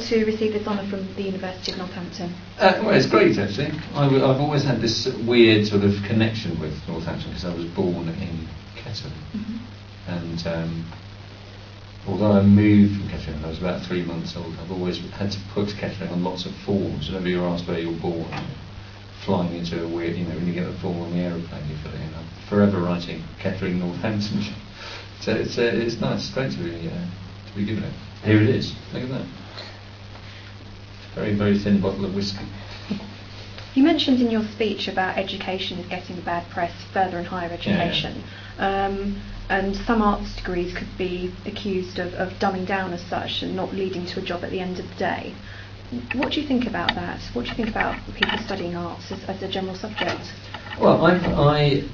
to receive this honour from the University of Northampton? Well, it's great actually. I've always had this weird sort of connection with Northampton because I was born in Kettering, and although I moved from Kettering when I was about 3 months old, I've always had to put Kettering on lots of forms. Whenever you're asked where you're born, flying into a weird, when you get the form on the aeroplane, you fill it in. I'm forever writing Kettering, Northamptonshire. So it's nice, it's great to be given it. Here it is. Look at that. Very, very thin bottle of whiskey. You mentioned in your speech about education is getting a bad press, further and higher education. And some arts degrees could be accused of dumbing down as such and not leading to a job at the end of the day. What do you think about that? What do you think about people studying arts as a general subject? Well, I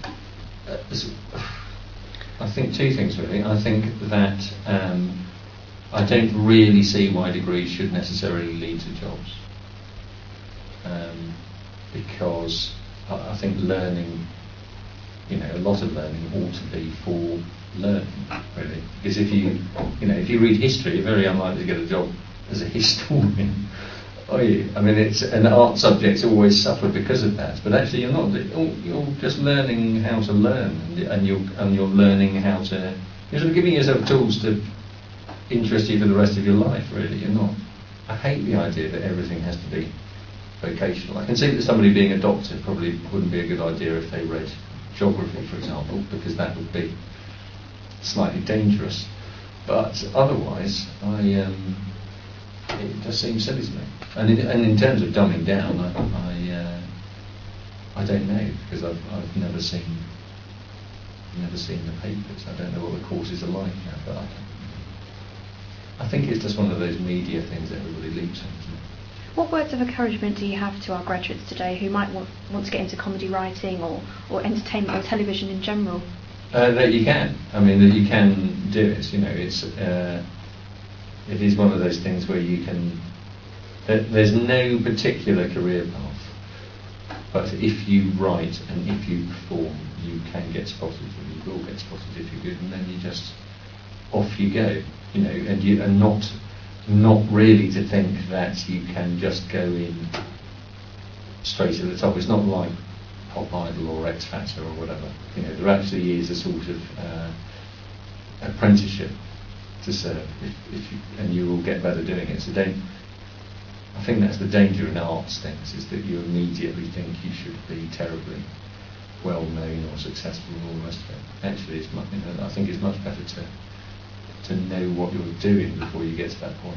think two things really. I think that I don't really see why degrees should necessarily lead to jobs, because I think learning, a lot of learning ought to be for learning, really. Because if you read history, you're very unlikely to get a job as a historian. Are you? I mean, and art subjects always suffer because of that. But actually, you're not. You're just learning how to learn, and you're learning how to. You're sort of giving yourself tools to interest you for the rest of your life. Really, you're not. I hate the idea that everything has to be vocational. I can see that somebody being a doctor probably wouldn't be a good idea if they read geography, for example, because that would be slightly dangerous. But otherwise, it does seem silly to me. And in terms of dumbing down, I don't know, because I've never seen the papers. I don't know what the courses are like now, but I think it's just one of those media things that everybody leaps on, isn't it? What words of encouragement do you have to our graduates today who might want to get into comedy writing or entertainment or television in general? That you can. I mean, that you can do it. It is one of those things where you can. There's no particular career path, but if you write and if you perform, you can get spotted, and you will get spotted if you're good, and then you just off you go. And not really to think that you can just go in straight to the top. It's not like Pop Idol or X Factor or whatever. There actually is a sort of apprenticeship to serve, and you will get better doing it. So I think that's the danger in arts things, is that you immediately think you should be terribly well known or successful and all the rest of it. Actually, I think it's much better to know what you're doing before you get to that point.